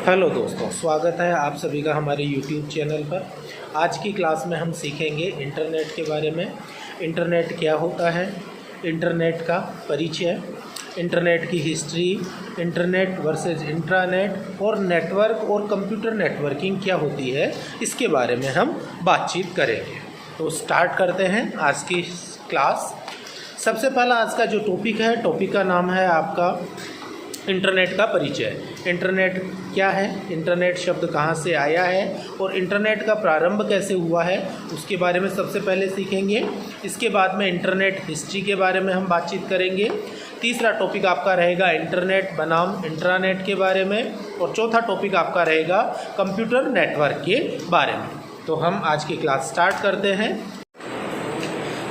Hello दोस्तों, स्वागत है आप सभी का हमारे YouTube चैनल पर। आज की क्लास में हम सीखेंगे इंटरनेट के बारे में। इंटरनेट क्या होता है, इंटरनेट का परिचय, इंटरनेट की हिस्ट्री, इंटरनेट वर्सेस इंट्रानेट और नेटवर्क और कंप्यूटर नेटवर्किंग क्या होती है, इसके बारे में हम बातचीत करेंगे। तो स्टार्ट करते हैं आज की क्लास। सबसे पहला आज का जो टॉपिक है, टॉपिक का नाम है आपका इंटरनेट का परिचय। इंटरनेट क्या है, इंटरनेट शब्द कहाँ से आया है और इंटरनेट का प्रारंभ कैसे हुआ है, उसके बारे में सबसे पहले सीखेंगे। इसके बाद में इंटरनेट हिस्ट्री के बारे में हम बातचीत करेंगे। तीसरा टॉपिक आपका रहेगा इंटरनेट बनाम इंट्रानेट के बारे में और चौथा टॉपिक आपका रहेगा कंप्यूटर नेटवर्क के बारे में। तो हम आज की क्लास स्टार्ट करते हैं।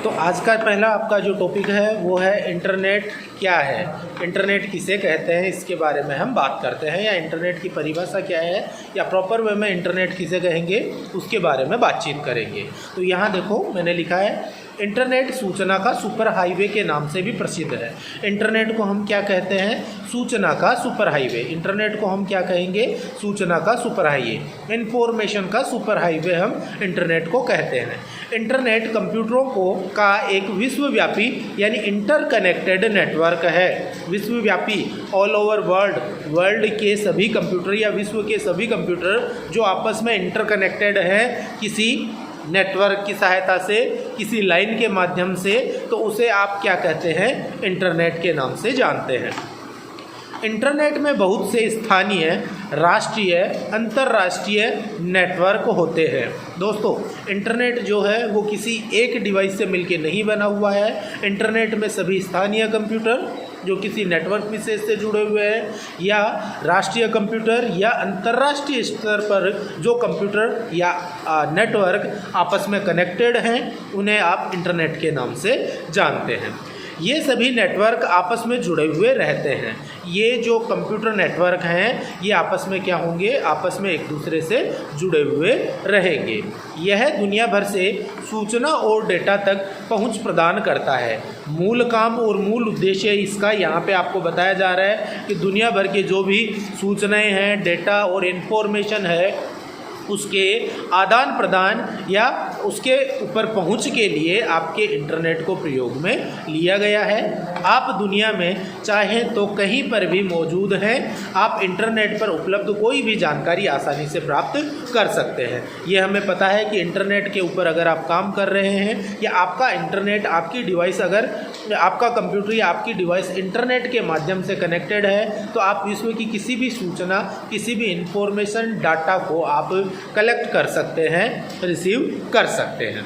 तो आज का पहला आपका जो टॉपिक है वो है इंटरनेट क्या है, इंटरनेट किसे कहते हैं, इसके बारे में हम बात करते हैं, या इंटरनेट की परिभाषा क्या है या प्रॉपर वे में इंटरनेट किसे कहेंगे उसके बारे में बातचीत करेंगे। तो यहाँ देखो मैंने लिखा है इंटरनेट सूचना का सुपर हाईवे के नाम से भी प्रसिद्ध है। इंटरनेट को हम क्या कहते हैं, सूचना का सुपर हाईवे। इंटरनेट को हम क्या कहेंगे, सूचना का सुपर हाईवे, इंफॉर्मेशन का सुपर हाईवे हम इंटरनेट को कहते हैं। इंटरनेट कंप्यूटरों का एक विश्वव्यापी यानी इंटरकनेक्टेड नेटवर्क है। विश्वव्यापी, ऑल ओवर वर्ल्ड के सभी कंप्यूटर या विश्व के सभी कंप्यूटर जो आपस में इंटरकनेक्टेड हैं किसी नेटवर्क की सहायता से, किसी लाइन के माध्यम से, तो उसे आप क्या कहते हैं, इंटरनेट के नाम से जानते हैं। इंटरनेट में बहुत से स्थानीय, राष्ट्रीय, अंतर्राष्ट्रीय नेटवर्क होते हैं। दोस्तों, इंटरनेट जो है वो किसी एक डिवाइस से मिलके नहीं बना हुआ है। इंटरनेट में सभी स्थानीय कंप्यूटर जो किसी नेटवर्क विशेष से जुड़े हुए हैं, या राष्ट्रीय कंप्यूटर या अंतर्राष्ट्रीय स्तर पर जो कंप्यूटर या नेटवर्क आपस में कनेक्टेड हैं, उन्हें आप इंटरनेट के नाम से जानते हैं। ये सभी नेटवर्क आपस में जुड़े हुए रहते हैं। ये जो कंप्यूटर नेटवर्क हैं ये आपस में क्या होंगे, आपस में एक दूसरे से जुड़े हुए रहेंगे। यह दुनिया भर से सूचना और डेटा तक पहुंच प्रदान करता है। मूल काम और मूल उद्देश्य इसका यहाँ पे आपको बताया जा रहा है कि दुनिया भर के जो भी सूचनाएं हैं, डेटा और इन्फॉर्मेशन है, उसके आदान प्रदान या उसके ऊपर पहुंच के लिए आपके इंटरनेट को प्रयोग में लिया गया है। आप दुनिया में चाहें तो कहीं पर भी मौजूद हैं, आप इंटरनेट पर उपलब्ध कोई भी जानकारी आसानी से प्राप्त कर सकते हैं। ये हमें पता है कि इंटरनेट के ऊपर अगर आप काम कर रहे हैं या आपका इंटरनेट, आपकी डिवाइस, अगर आपका कंप्यूटर या आपकी डिवाइस इंटरनेट के माध्यम से कनेक्टेड है, तो आप विश्व की किसी भी सूचना, किसी भी इंफॉर्मेशन, डाटा को आप कलेक्ट कर सकते हैं, रिसीव कर सकते हैं।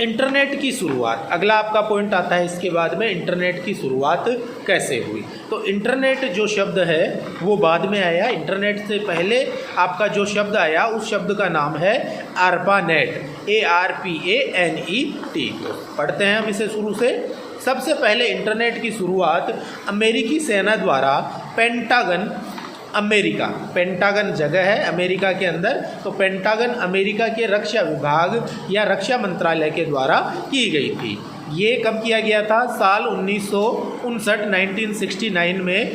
इंटरनेट की शुरुआत, अगला आपका पॉइंट आता है इसके बाद में, इंटरनेट की शुरुआत कैसे हुई। तो इंटरनेट जो शब्द है वो बाद में आया। इंटरनेट से पहले आपका जो शब्द आया उस शब्द का नाम है ARPANET, ARPANET। तो पढ़ते हैं हम इसे शुरू से। सबसे पहले इंटरनेट की शुरुआत अमेरिकी सेना द्वारा पेंटागन जगह है अमेरिका के अंदर, तो पेंटागन अमेरिका के रक्षा विभाग या रक्षा मंत्रालय के द्वारा की गई थी। ये कब किया गया था, साल 1969 में।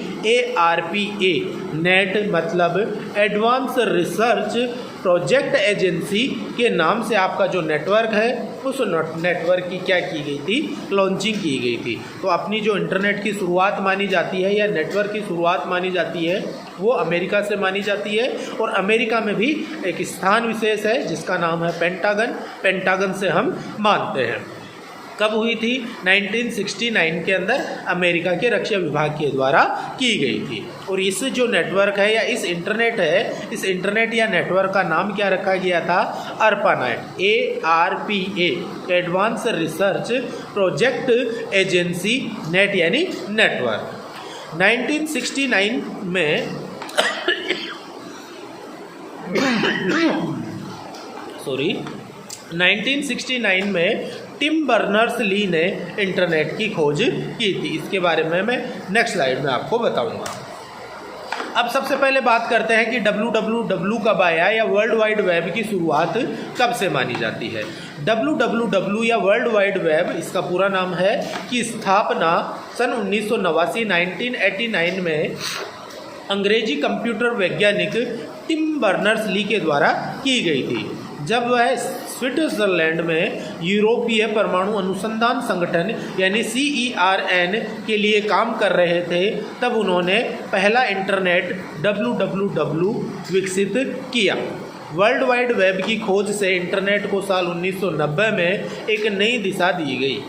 ARPA नेट मतलब एडवांस रिसर्च प्रोजेक्ट एजेंसी के नाम से आपका जो नेटवर्क है उस नेटवर्क की क्या की गई थी, लॉन्चिंग की गई थी। तो अपनी जो इंटरनेट की शुरुआत मानी जाती है या नेटवर्क की शुरुआत मानी जाती है वो अमेरिका से मानी जाती है। और अमेरिका में भी एक स्थान विशेष है जिसका नाम है पेंटागन से हम मानते हैं। कब हुई थी, 1969 के अंदर अमेरिका के रक्षा विभाग के द्वारा की गई थी। और इस जो नेटवर्क है या इस इंटरनेट है, इस इंटरनेट या नेटवर्क का नाम क्या रखा गया था, ARPANET, ARPA, advance research project agency net यानी नेटवर्क। 1969 में 1969 में टिम बर्नर्स-ली ने इंटरनेट की खोज की थी। इसके बारे में मैं नेक्स्ट स्लाइड में आपको बताऊंगा। अब सबसे पहले बात करते हैं कि www कब आया या वर्ल्ड वाइड वेब की शुरुआत कब से मानी जाती है। www या वर्ल्ड वाइड वेब, इसका पूरा नाम है, की स्थापना सन 1989 में अंग्रेजी कंप्यूटर वैज्ञानिक टिम बर्नर्स-ली के द्वारा की गई थी। जब वह स्विट्जरलैंड में यूरोपीय परमाणु अनुसंधान संगठन यानी CERN के लिए काम कर रहे थे, तब उन्होंने पहला इंटरनेट www विकसित किया। वर्ल्ड वाइड वेब की खोज से इंटरनेट को साल 1990 में एक नई दिशा दी गई।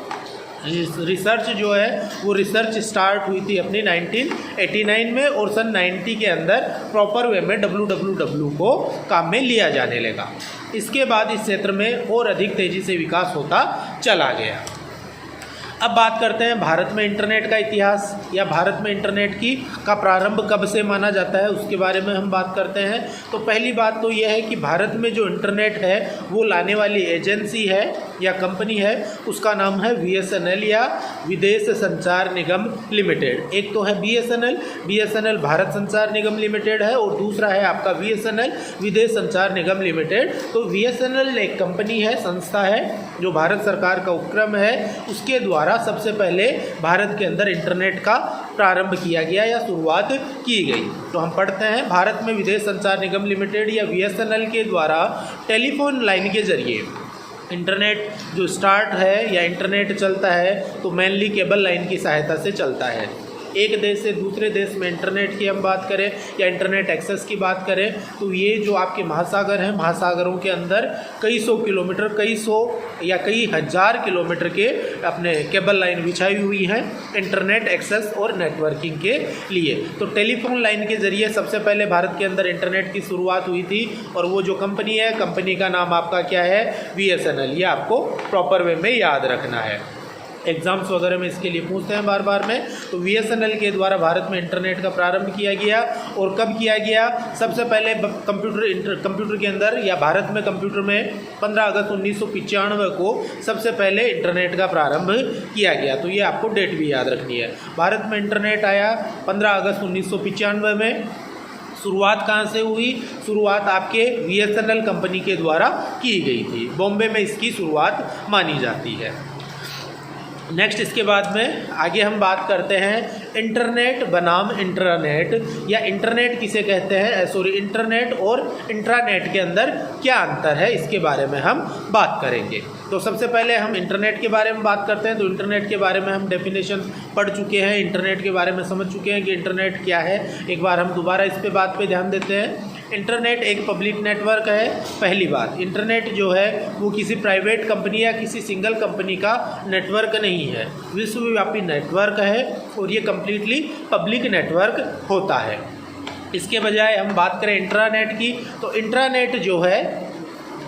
रिसर्च जो है वो रिसर्च स्टार्ट हुई थी अपनी 1989 में और सन 90 के अंदर प्रॉपर वे में www को काम में लिया जाने लगा। इसके बाद इस क्षेत्र में और अधिक तेज़ी से विकास होता चला गया। अब बात करते हैं भारत में इंटरनेट का इतिहास या भारत में इंटरनेट का प्रारंभ कब से माना जाता है, उसके बारे में हम बात करते हैं। तो पहली बात तो यह है कि भारत में जो इंटरनेट है वो लाने वाली एजेंसी है या कंपनी है, उसका नाम है BSNL या विदेश संचार निगम लिमिटेड। एक तो है BSNL भारत संचार निगम लिमिटेड है और दूसरा है आपका BSNL विदेश संचार निगम लिमिटेड। तो BSNL एक कंपनी है, संस्था है जो भारत सरकार का उपक्रम है, उसके द्वारा सबसे पहले भारत के अंदर इंटरनेट का प्रारंभ किया गया या शुरुआत की गई। तो हम पढ़ते हैं, भारत में विदेश संचार निगम लिमिटेड या BSNL के द्वारा टेलीफोन लाइन के जरिए इंटरनेट जो स्टार्ट है या इंटरनेट चलता है तो मेनली केबल लाइन की सहायता से चलता है। एक देश से दूसरे देश में इंटरनेट की हम बात करें या इंटरनेट एक्सेस की बात करें तो ये जो आपके महासागर हैं, महासागरों के अंदर कई सौ किलोमीटर, कई सौ या कई हज़ार किलोमीटर के अपने केबल लाइन बिछाई हुई हैं इंटरनेट एक्सेस और नेटवर्किंग के लिए। तो टेलीफोन लाइन के ज़रिए सबसे पहले भारत के अंदर इंटरनेट की शुरुआत हुई थी और वो जो कंपनी है, कंपनी का नाम आपका क्या है, BSNL। ये आपको प्रॉपर वे में याद रखना है, एग्ज़ाम्स वगैरह में इसके लिए पूछते हैं बार बार में। तो BSNL के द्वारा भारत में इंटरनेट का प्रारंभ किया गया और कब किया गया, सबसे पहले कंप्यूटर के अंदर या भारत में कंप्यूटर में 15 अगस्त 1995 को सबसे पहले इंटरनेट का प्रारंभ किया गया। तो ये आपको डेट भी याद रखनी है। भारत में इंटरनेट आया 15 अगस्त 1995 में। शुरुआत कहाँ से हुई, शुरुआत आपके BSNL कंपनी के द्वारा की गई थी, बॉम्बे में इसकी शुरुआत मानी जाती है। नेक्स्ट इसके बाद में आगे हम बात करते हैं इंटरनेट बनाम इंट्रानेट या इंटरनेट किसे कहते हैं, इंटरनेट और इंट्रानेट के अंदर क्या अंतर है, इसके बारे में हम बात करेंगे। तो सबसे पहले हम इंटरनेट के बारे में बात करते हैं। तो इंटरनेट के बारे में हम डेफिनेशन पढ़ चुके हैं, इंटरनेट के बारे में समझ चुके हैं कि इंटरनेट क्या है। एक बार हम दोबारा इस बात पे ध्यान देते हैं। इंटरनेट एक पब्लिक नेटवर्क है। पहली बात, इंटरनेट जो है वो किसी प्राइवेट कंपनी या किसी सिंगल कंपनी का नेटवर्क नहीं है, विश्वव्यापी नेटवर्क है और ये कम्प्लीटली पब्लिक नेटवर्क होता है। इसके बजाय हम बात करें इंट्रानेट की, तो इंट्रानेट जो है,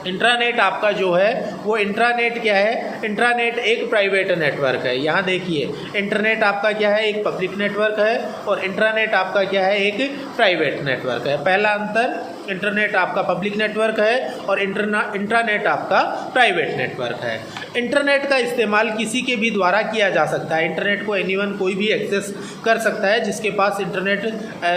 इंट्रानेट आपका जो है वो इंट्रानेट क्या है, इंट्रानेट एक प्राइवेट नेटवर्क है। यहाँ देखिए, इंटरनेट आपका क्या है, एक पब्लिक नेटवर्क है और इंट्रानेट आपका क्या है, एक प्राइवेट नेटवर्क है। पहला अंतर, इंटरनेट आपका पब्लिक नेटवर्क है और इंट्रानेट आपका प्राइवेट नेटवर्क है। इंटरनेट का इस्तेमाल किसी के भी द्वारा किया जा सकता है। इंटरनेट को एनीवन कोई भी एक्सेस कर सकता है, जिसके पास इंटरनेट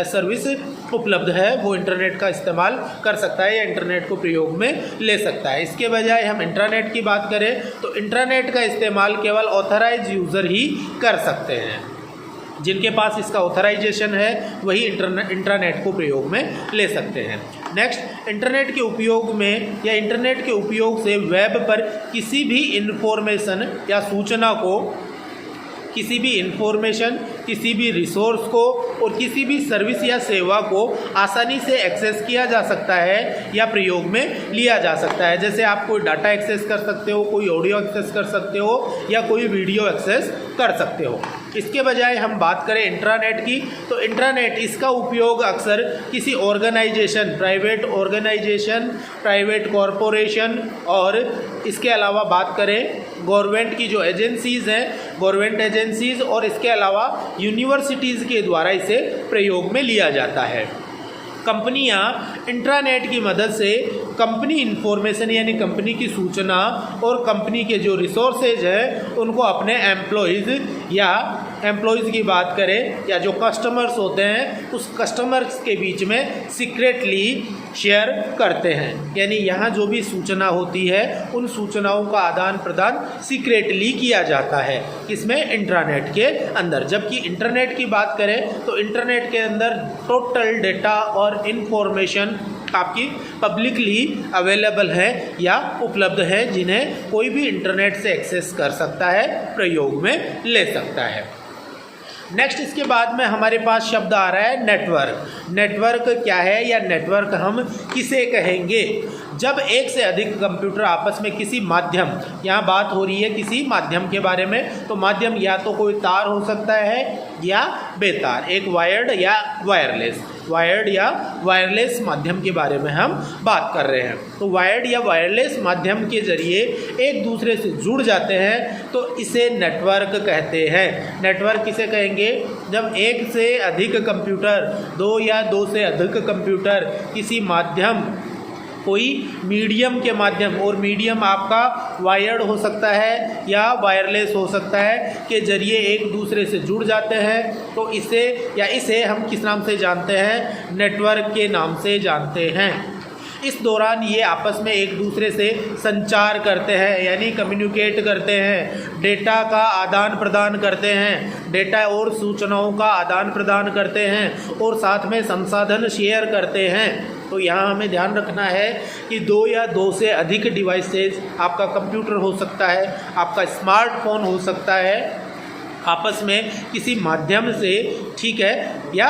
सर्विस उपलब्ध है वो इंटरनेट का इस्तेमाल कर सकता है या इंटरनेट को प्रयोग में ले सकता है। इसके बजाय हम इंट्रानेट की बात करें तो इंटरनेट का इस्तेमाल केवल ऑथराइज यूज़र ही कर सकते हैं। जिनके पास इसका ऑथराइजेशन है वही इंटरनेट को प्रयोग में ले सकते हैं। नेक्स्ट, इंटरनेट के उपयोग में या इंटरनेट के उपयोग से वेब पर किसी भी इंफॉर्मेशन या सूचना को, किसी भी इंफॉर्मेशन, किसी भी रिसोर्स को और किसी भी सर्विस या सेवा को आसानी से एक्सेस किया जा सकता है या प्रयोग में लिया जा सकता है। जैसे आप कोई डाटा एक्सेस कर सकते हो, कोई ऑडियो एक्सेस कर सकते हो या कोई वीडियो एक्सेस कर सकते हो। इसके बजाय हम बात करें इंट्रानेट की, तो इंट्रानेट इसका उपयोग अक्सर किसी organisation, private organisation, private corporation और इसके अलावा बात करें गवर्नमेंट की जो एजेंसीज़ हैं, गवर्नमेंट एजेंसीज़ और इसके अलावा यूनिवर्सिटीज़ के द्वारा इसे प्रयोग में लिया जाता है। कंपनियां इंट्रानेट की मदद से कंपनी इन्फॉर्मेशन यानी कंपनी की सूचना और कंपनी के जो रिसोर्सेज है उनको अपने एम्प्लॉयज़ या एम्प्लॉयज़ की बात करें या जो कस्टमर्स होते हैं उस कस्टमर्स के बीच में सीक्रेटली शेयर करते हैं। यानी यहाँ जो भी सूचना होती है उन सूचनाओं का आदान प्रदान सीक्रेटली किया जाता है, किसमें, इंट्रानेट के अंदर। जबकि इंटरनेट की बात करें तो इंटरनेट के अंदर टोटल डेटा और इन्फॉर्मेशन आपकी पब्लिकली अवेलेबल है या उपलब्ध है, जिन्हें कोई भी इंटरनेट से एक्सेस कर सकता है, प्रयोग में ले सकता है। नेक्स्ट इसके बाद में हमारे पास शब्द आ रहा है नेटवर्क। नेटवर्क क्या है या नेटवर्क हम किसे कहेंगे? जब एक से अधिक कंप्यूटर आपस में किसी माध्यम, यहाँ बात हो रही है किसी माध्यम के बारे में, तो माध्यम या तो कोई तार हो सकता है या बेतार, एक वायर्ड या वायरलेस, वायर्ड या वायरलेस माध्यम के बारे में हम बात कर रहे हैं। तो वायर्ड या वायरलेस माध्यम के जरिए एक दूसरे से जुड़ जाते हैं तो इसे नेटवर्क कहते हैं। नेटवर्क किसे कहेंगे? जब एक से अधिक कंप्यूटर, दो या दो से अधिक कंप्यूटर किसी माध्यम, कोई मीडियम के माध्यम, और मीडियम आपका वायर्ड हो सकता है या वायरलेस हो सकता है, के जरिए एक दूसरे से जुड़ जाते हैं तो इसे हम किस नाम से जानते हैं? नेटवर्क के नाम से जानते हैं। इस दौरान ये आपस में एक दूसरे से संचार करते हैं, यानी कम्युनिकेट करते हैं, डेटा का आदान प्रदान करते हैं, डेटा और सूचनाओं का आदान प्रदान करते हैं और साथ में संसाधन शेयर करते हैं। तो यहाँ हमें ध्यान रखना है कि दो या दो से अधिक डिवाइसेस, आपका कंप्यूटर हो सकता है, आपका स्मार्टफोन हो सकता है, आपस में किसी माध्यम से, ठीक है, या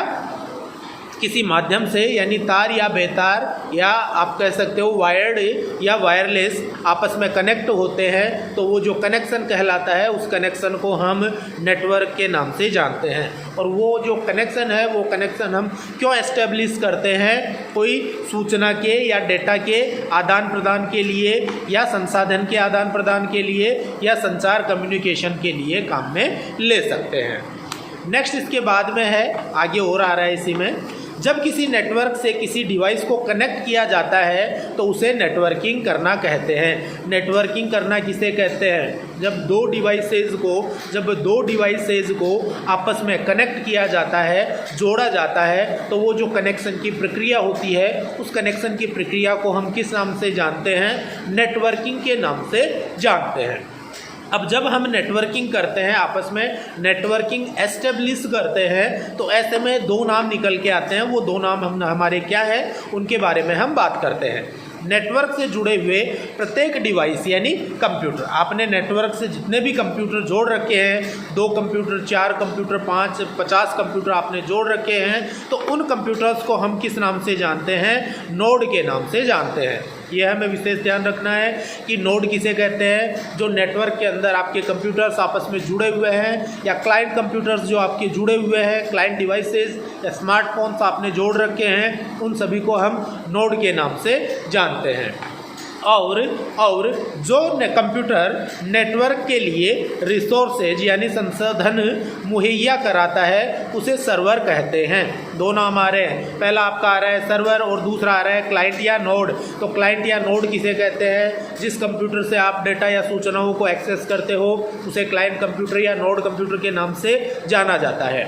किसी माध्यम से, यानी तार या बेतार या आप कह सकते हो वायर्ड या वायरलेस, आपस में कनेक्ट होते हैं तो वो जो कनेक्शन कहलाता है उस कनेक्शन को हम नेटवर्क के नाम से जानते हैं। और वो जो कनेक्शन है वो कनेक्शन हम क्यों एस्टेब्लिश करते हैं? कोई सूचना के या डेटा के आदान प्रदान के लिए या संसाधन के आदान प्रदान के लिए या संचार कम्युनिकेशन के लिए काम में ले सकते हैं। नेक्स्ट इसके बाद में है, आगे और आ रहा है इसी में, जब किसी नेटवर्क से किसी डिवाइस को कनेक्ट किया जाता है तो उसे नेटवर्किंग करना कहते हैं। नेटवर्किंग करना किसे कहते हैं? जब दो डिवाइसेज को आपस में कनेक्ट किया जाता है, जोड़ा जाता है, तो वो जो कनेक्शन की प्रक्रिया होती है उस कनेक्शन की प्रक्रिया को हम किस नाम से जानते हैं? नेटवर्किंग के नाम से जानते हैं। अब जब हम नेटवर्किंग करते हैं, आपस में नेटवर्किंग एस्टेब्लिश करते हैं, तो ऐसे में दो नाम निकल के आते हैं। वो दो नाम हमारे क्या है, उनके बारे में हम बात करते हैं। नेटवर्क से जुड़े हुए प्रत्येक डिवाइस यानी कंप्यूटर, आपने नेटवर्क से जितने भी कंप्यूटर जोड़ रखे हैं, 2 कंप्यूटर, 4 कंप्यूटर, 5, 50 कंप्यूटर आपने जोड़ रखे हैं, तो उन कंप्यूटर्स को हम किस नाम से जानते हैं? नोड के नाम से जानते हैं। यह हमें विशेष ध्यान रखना है कि नोड किसे कहते हैं? जो नेटवर्क के अंदर आपके कंप्यूटर्स आपस में जुड़े हुए हैं, या क्लाइंट कंप्यूटर्स जो आपके जुड़े हुए हैं, क्लाइंट डिवाइसेस या स्मार्टफोन्स आपने जोड़ रखे हैं, उन सभी को हम नोड के नाम से जानते हैं। और जो कंप्यूटर नेटवर्क के लिए रिसोर्सेज यानी संसाधन मुहैया कराता है उसे सर्वर कहते हैं। दो नाम आ रहे हैं, पहला आपका आ रहा है सर्वर और दूसरा आ रहा है क्लाइंट या नोड। तो क्लाइंट या नोड किसे कहते हैं? जिस कंप्यूटर से आप डेटा या सूचनाओं को एक्सेस करते हो उसे क्लाइंट कंप्यूटर या नोड कंप्यूटर के नाम से जाना जाता है।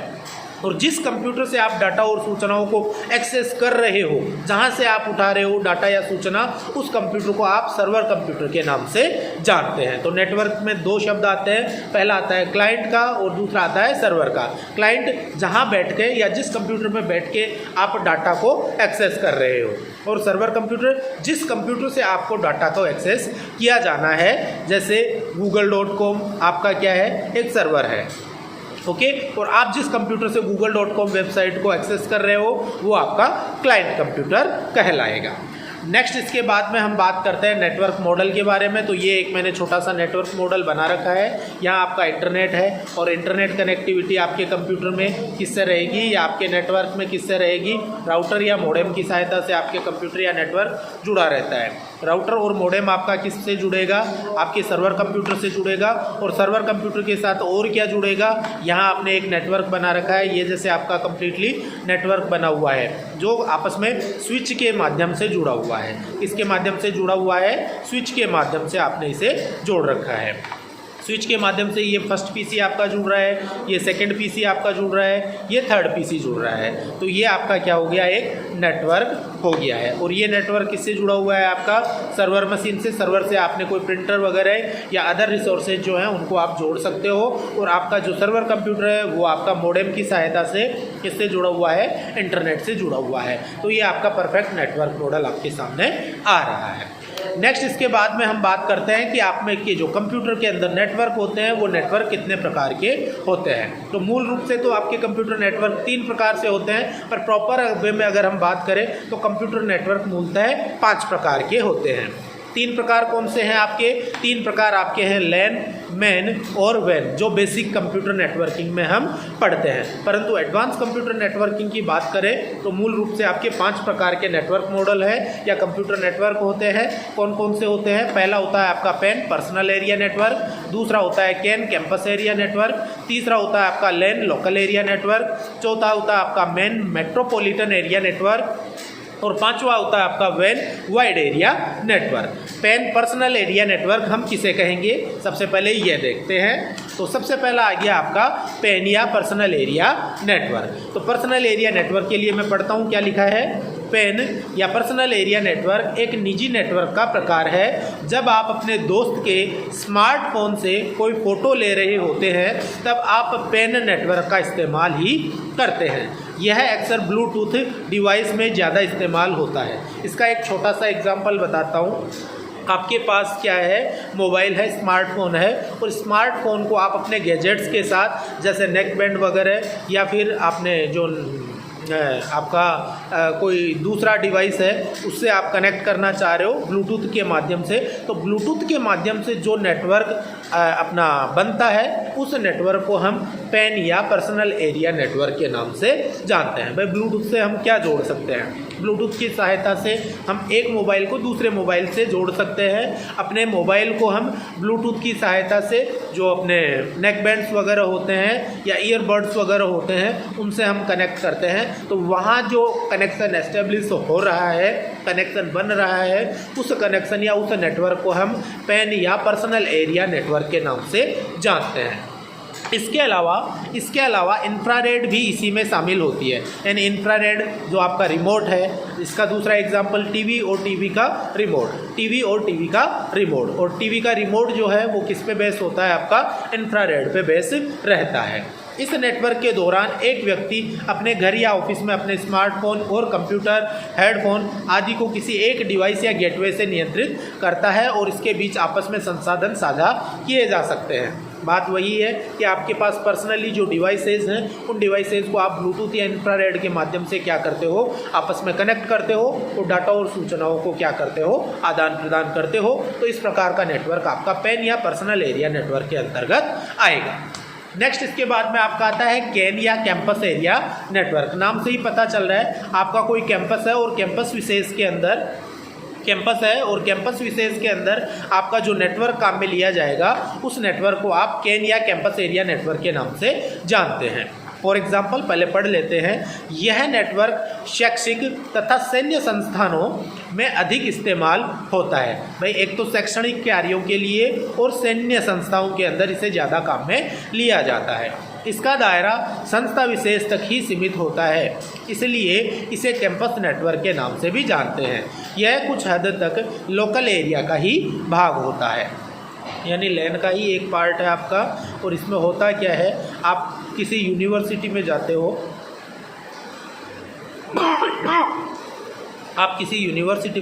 और जिस कंप्यूटर से आप डाटा और सूचनाओं को एक्सेस कर रहे हो, जहां से आप उठा रहे हो डाटा या सूचना, उस कंप्यूटर को आप सर्वर कंप्यूटर के नाम से जानते हैं। तो नेटवर्क में दो शब्द आते हैं, पहला आता है क्लाइंट का और दूसरा आता है सर्वर का। क्लाइंट जहां बैठ के या जिस कंप्यूटर में बैठ के आप डाटा को एक्सेस कर रहे हो, और सर्वर कंप्यूटर जिस कंप्यूटर से आपको डाटा को एक्सेस किया जाना है। जैसे google.com आपका क्या है? एक सर्वर है, ओके। और आप जिस कंप्यूटर से google.com वेबसाइट को एक्सेस कर रहे हो वो आपका क्लाइंट कंप्यूटर कहलाएगा। नेक्स्ट इसके बाद में हम बात करते हैं नेटवर्क मॉडल के बारे में। तो ये एक मैंने छोटा सा नेटवर्क मॉडल बना रखा है। यहाँ आपका इंटरनेट है और इंटरनेट कनेक्टिविटी आपके कंप्यूटर में किससे रहेगी या आपके नेटवर्क में किससे रहेगी? राउटर या मॉडेम की सहायता से आपके कंप्यूटर या नेटवर्क जुड़ा रहता है। राउटर और मॉडेम आपका किससे जुड़ेगा? आपके सर्वर कंप्यूटर से जुड़ेगा। और सर्वर कंप्यूटर के साथ और क्या जुड़ेगा? यहाँ आपने एक नेटवर्क बना रखा है, ये जैसे आपका कंप्लीटली नेटवर्क बना हुआ है जो आपस में स्विच के माध्यम से जुड़ा हुआ है। इसके माध्यम से जुड़ा हुआ है, स्विच के माध्यम से आपने इसे जोड़ रखा है। स्विच के माध्यम से ये फर्स्ट पीसी आपका जुड़ रहा है, ये सेकंड पीसी आपका जुड़ रहा है, ये थर्ड पीसी जुड़ रहा है। तो ये आपका क्या हो गया, एक नेटवर्क हो गया है। और ये नेटवर्क किससे जुड़ा हुआ है, आपका सर्वर मशीन से। सर्वर से आपने कोई प्रिंटर वगैरह या अदर रिसोर्सेज जो हैं उनको आप जोड़ सकते हो। और आपका जो सर्वर कंप्यूटर है वो आपका मॉडेम की सहायता से किससे जुड़ा हुआ है, इंटरनेट से जुड़ा हुआ है। तो ये आपका परफेक्ट नेटवर्क मॉडल आपके सामने आ रहा है। नेक्स्ट इसके बाद में हम बात करते हैं कि आप में के जो कंप्यूटर के अंदर नेटवर्क होते हैं वो नेटवर्क कितने प्रकार के होते हैं। तो मूल रूप से तो आपके कंप्यूटर नेटवर्क 3 प्रकार से होते हैं, पर प्रॉपर वे में अगर हम बात करें तो कंप्यूटर नेटवर्क मूलतः 5 प्रकार के होते हैं। 3 प्रकार कौन से हैं आपके, 3 प्रकार आपके हैं लैन, मैन और वैन, जो बेसिक कंप्यूटर नेटवर्किंग में हम पढ़ते हैं। परंतु एडवांस कंप्यूटर नेटवर्किंग की बात करें तो मूल रूप से आपके 5 प्रकार के नेटवर्क मॉडल है या कंप्यूटर नेटवर्क होते हैं। कौन कौन से होते हैं, पहला होता है आपका पैन, पर्सनल एरिया नेटवर्क। दूसरा होता है कैन, कैंपस एरिया नेटवर्क। तीसरा होता है आपका लैन, लोकल एरिया नेटवर्क। चौथा होता है आपका मैन, मेट्रोपॉलिटन एरिया नेटवर्क। और पांचवा होता है आपका वैन, wide area network. PAN personal area network हम किसे कहेंगे, सबसे पहले ये देखते हैं। तो सबसे पहला आ गया आपका पैन या पर्सनल एरिया नेटवर्क। तो पर्सनल एरिया नेटवर्क के लिए मैं पढ़ता हूँ क्या लिखा है। पैन या पर्सनल एरिया नेटवर्क एक निजी नेटवर्क का प्रकार है। जब आप अपने दोस्त के स्मार्टफोन से कोई फ़ोटो ले रहे होते हैं तब आप पैन नेटवर्क का इस्तेमाल ही करते हैं। यह अक्सर ब्लूटूथ डिवाइस में ज़्यादा इस्तेमाल होता है। इसका एक छोटा सा एग्जांपल बताता हूँ। आपके पास क्या है, मोबाइल है, स्मार्टफोन है, और स्मार्टफोन को आप अपने गैजेट्स के साथ जैसे नेक बैंड वगैरह या फिर आपने जो आपका कोई दूसरा डिवाइस है उससे आप कनेक्ट करना चाह रहे हो ब्लूटूथ के माध्यम से। तो ब्लूटूथ के माध्यम से जो नेटवर्क अपना बनता है उस नेटवर्क को हम पैन या पर्सनल एरिया नेटवर्क के नाम से जानते हैं। भाई ब्लूटूथ से हम क्या जोड़ सकते हैं, ब्लूटूथ की सहायता से हम एक मोबाइल को दूसरे मोबाइल से जोड़ सकते हैं। अपने मोबाइल को हम ब्लूटूथ की सहायता से जो अपने नेक बैंड्स वगैरह होते हैं या ईयरबड्स वगैरह होते हैं उनसे हम कनेक्ट करते हैं। तो वहाँ जो कनेक्शन एस्टेब्लिश हो रहा है, कनेक्शन बन रहा है, उस कनेक्शन या उस नेटवर्क को हम पैन या पर्सनल एरिया नेटवर्क के नाम से जानते हैं। इसके अलावा इंफ्रारेड भी इसी में शामिल होती है। यानी इंफ्रारेड जो आपका रिमोट है, इसका दूसरा एग्जांपल टीवी और टीवी का रिमोट। और टीवी का रिमोट जो है वो किस पे बेस होता है, आपका इंफ्रारेड पे बेस रहता है। इस नेटवर्क के दौरान एक व्यक्ति अपने घर या ऑफिस में अपने स्मार्टफोन और कंप्यूटर, हेडफोन आदि को किसी एक डिवाइस या गेटवे से नियंत्रित करता है और इसके बीच आपस में संसाधन साझा किए जा सकते हैं। बात वही है कि आपके पास पर्सनली जो डिवाइसेज हैं उन डिवाइसेज को आप ब्लूटूथ या इंफ्रारेड के माध्यम से क्या करते हो, आपस में कनेक्ट करते हो और डाटा और सूचनाओं को क्या करते हो, आदान प्रदान करते हो। तो इस प्रकार का नेटवर्क आपका पैन या पर्सनल एरिया नेटवर्क के अंतर्गत आएगा। नेक्स्ट इसके बाद में आपका आता है कैन या कैंपस एरिया नेटवर्क। नाम से ही पता चल रहा है आपका कोई कैंपस है और कैंपस विशेष के अंदर आपका जो नेटवर्क काम में लिया जाएगा उस नेटवर्क को आप कैन या कैंपस एरिया नेटवर्क के नाम से जानते हैं। फॉर एग्जाम्पल पहले पढ़ लेते हैं। यह नेटवर्क शैक्षिक तथा सैन्य संस्थानों में अधिक इस्तेमाल होता है। भाई एक तो शैक्षणिक कार्यों के लिए और सैन्य संस्थाओं के अंदर इसे ज़्यादा काम में लिया जाता है। इसका दायरा संस्था विशेष तक ही सीमित होता है, इसलिए इसे कैंपस नेटवर्क के नाम से भी जानते हैं। यह कुछ हद तक लोकल एरिया का ही भाग होता है, यानी लैन का ही एक पार्ट है आपका। और इसमें होता क्या है, आप किसी यूनिवर्सिटी में जाते हो, आप किसी यूनिवर्सिटी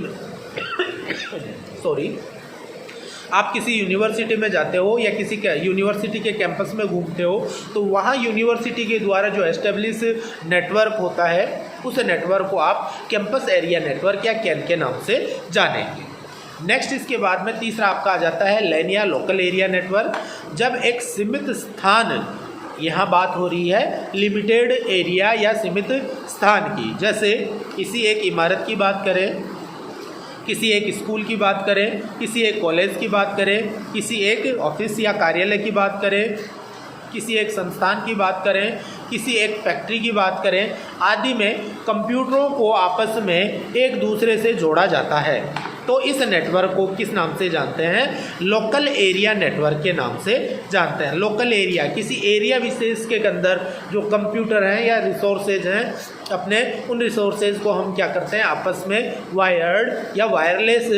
में जाते हो या किसी यूनिवर्सिटी के कैंपस में घूमते हो, तो वहाँ यूनिवर्सिटी के द्वारा जो एस्टेब्लिश नेटवर्क होता है उस नेटवर्क को आप कैंपस एरिया नेटवर्क या कैन के नाम से जानेंगे। नेक्स्ट इसके बाद में तीसरा आपका आ जाता है लैन या लोकल एरिया नेटवर्क। जब एक सीमित स्थान, यहाँ बात हो रही है लिमिटेड एरिया या सीमित स्थान की, जैसे किसी एक इमारत की बात करें, किसी एक स्कूल की बात करें, किसी एक कॉलेज की बात करें, किसी एक ऑफिस या कार्यालय की बात करें, किसी एक संस्थान की बात करें, किसी एक फैक्ट्री की बात करें आदि में कंप्यूटरों को आपस में एक दूसरे से जोड़ा जाता है। तो इस नेटवर्क को किस नाम से जानते हैं? लोकल एरिया नेटवर्क के नाम से जानते हैं। लोकल एरिया, किसी एरिया विशेष के अंदर जो कंप्यूटर हैं या रिसोर्सेज हैं, अपने उन रिसोर्सेज को हम क्या करते हैं, आपस में वायर्ड या वायरलेस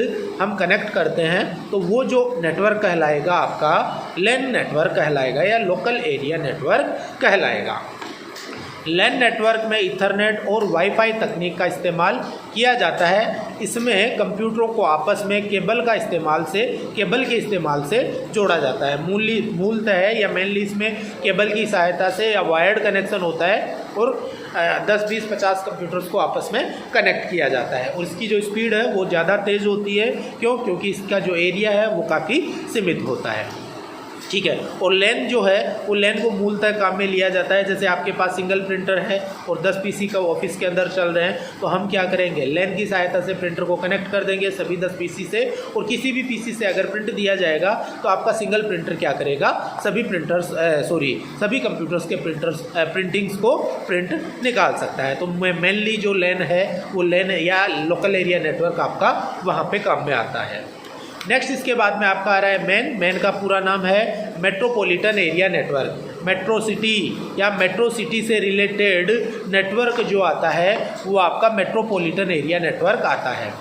हम कनेक्ट करते हैं, तो वो जो नेटवर्क कहलाएगा आपका लैन नेटवर्क कहलाएगा या लोकल एरिया नेटवर्क कहलाएगा। लैन नेटवर्क में ईथरनेट और वाईफाई तकनीक का इस्तेमाल किया जाता है। इसमें कंप्यूटरों को आपस में केबल के इस्तेमाल से जोड़ा जाता है। मूलतः या मेनली इसमें केबल की सहायता से या वायर्ड कनेक्शन होता है और 10, 20, 50 कंप्यूटर्स को आपस में कनेक्ट किया जाता है और इसकी जो स्पीड है वो ज़्यादा तेज़ होती है। क्यों? क्योंकि इसका जो एरिया है वो काफ़ी सीमित होता है। ठीक है। और लैन जो है वो लैन को मूलतः काम में लिया जाता है। जैसे आपके पास सिंगल प्रिंटर है और 10 पीसी का ऑफिस के अंदर चल रहे हैं, तो हम क्या करेंगे, लैन की सहायता से प्रिंटर को कनेक्ट कर देंगे सभी 10 पीसी से, और किसी भी पीसी से अगर प्रिंट दिया जाएगा तो आपका सिंगल प्रिंटर क्या करेगा, सभी कंप्यूटर्स के प्रिंटिंग्स को प्रिंट निकाल सकता है। तो मेनली जो लैन है वो लैन या लोकल एरिया नेटवर्क आपका वहाँ पर काम में आता है। नेक्स्ट इसके बाद में आपका आ रहा है मैन का पूरा नाम है metropolitan area network. Metro city या मेट्रो सिटी से रिलेटेड नेटवर्क जो आता है वो आपका मेट्रोपॉलिटन एरिया नेटवर्क आता है।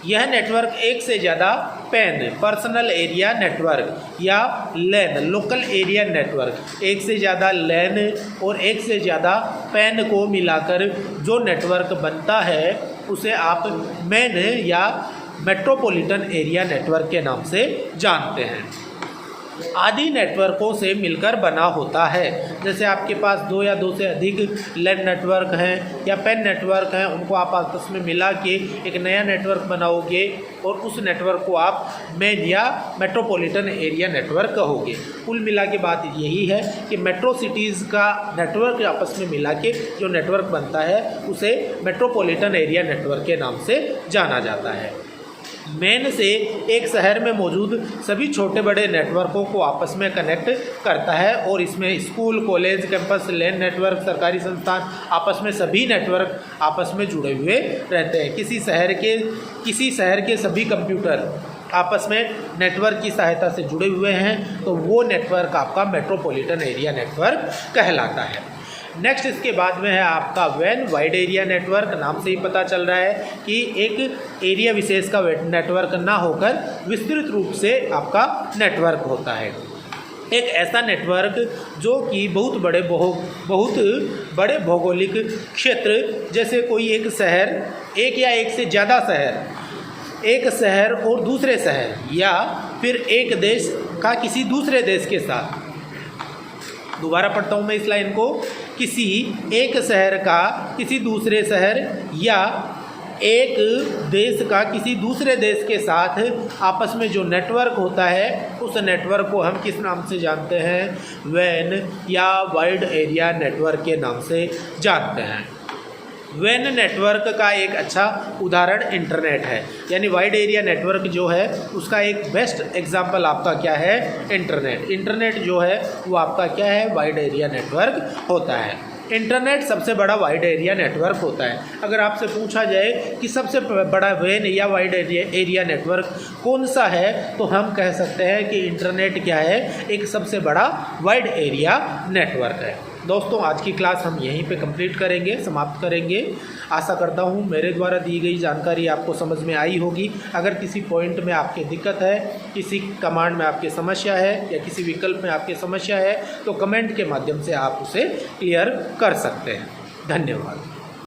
यह नेटवर्क एक से ज़्यादा पर्सनल एरिया नेटवर्क या लैन लोकल एरिया नेटवर्क, एक से ज़्यादा लैन और एक से ज़्यादा पैन को मिलाकर जो नेटवर्क बनता है उसे आप मैन या मेट्रोपॉलिटन एरिया नेटवर्क के नाम से जानते हैं। आदि नेटवर्कों से मिलकर बना होता है। जैसे आपके पास 2 या 2 से अधिक लैन नेटवर्क हैं या पैन नेटवर्क हैं, उनको आप आपस में मिला के एक नया नेटवर्क बनाओगे और उस नेटवर्क को आप मैन या मेट्रोपॉलिटन एरिया नेटवर्क कहोगे। कुल मिला के बात यही है कि मेट्रो सिटीज़ का नेटवर्क आपस में मिला के जो नेटवर्क बनता है उसे मेट्रोपॉलिटन एरिया नेटवर्क के नाम से जाना जाता है। मैन से एक शहर में मौजूद सभी छोटे बड़े नेटवर्कों को आपस में कनेक्ट करता है और इसमें school, college, campus, LAN network, सरकारी संस्थान आपस में सभी नेटवर्क आपस में जुड़े हुए रहते हैं। किसी शहर के सभी कंप्यूटर आपस में नेटवर्क की सहायता से जुड़े हुए हैं तो वो नेटवर्क आपका मेट्रोपॉलिटन एरिया नेटवर्क कहलाता है। नेक्स्ट इसके बाद में है आपका वैन वाइड एरिया नेटवर्क। नाम से ही पता चल रहा है कि एक एरिया विशेष का नेटवर्क ना होकर विस्तृत रूप से आपका नेटवर्क होता है। एक ऐसा नेटवर्क जो कि बहुत बड़े भौगोलिक क्षेत्र, जैसे कोई एक शहर, एक या एक से ज़्यादा शहर, एक शहर और दूसरे शहर, या फिर एक देश का किसी दूसरे देश के साथ। दोबारा पढ़ता हूँ मैं इस लाइन को, किसी एक शहर का किसी दूसरे शहर या एक देश का किसी दूसरे देश के साथ आपस में जो नेटवर्क होता है उस नेटवर्क को हम किस नाम से जानते हैं? वैन या वाइड एरिया नेटवर्क के नाम से जानते हैं। वैन नेटवर्क का एक अच्छा उदाहरण इंटरनेट है, यानी वाइड एरिया नेटवर्क जो है उसका एक बेस्ट एग्जांपल आपका क्या है? इंटरनेट जो है वो आपका क्या है? वाइड एरिया नेटवर्क होता है। इंटरनेट सबसे बड़ा वाइड एरिया नेटवर्क होता है। अगर आपसे पूछा जाए कि सबसे बड़ा वैन या वाइड एरिया नेटवर्क कौन सा है, तो हम कह सकते हैं कि इंटरनेट क्या है? एक सबसे बड़ा वाइड एरिया नेटवर्क है। दोस्तों, आज की क्लास हम यहीं पे कंप्लीट करेंगे, समाप्त करेंगे। आशा करता हूँ मेरे द्वारा दी गई जानकारी आपको समझ में आई होगी। अगर किसी पॉइंट में आपकी दिक्कत है, किसी कमांड में आपकी समस्या है या किसी विकल्प में आपकी समस्या है, तो कमेंट के माध्यम से आप उसे क्लियर कर सकते हैं। धन्यवाद।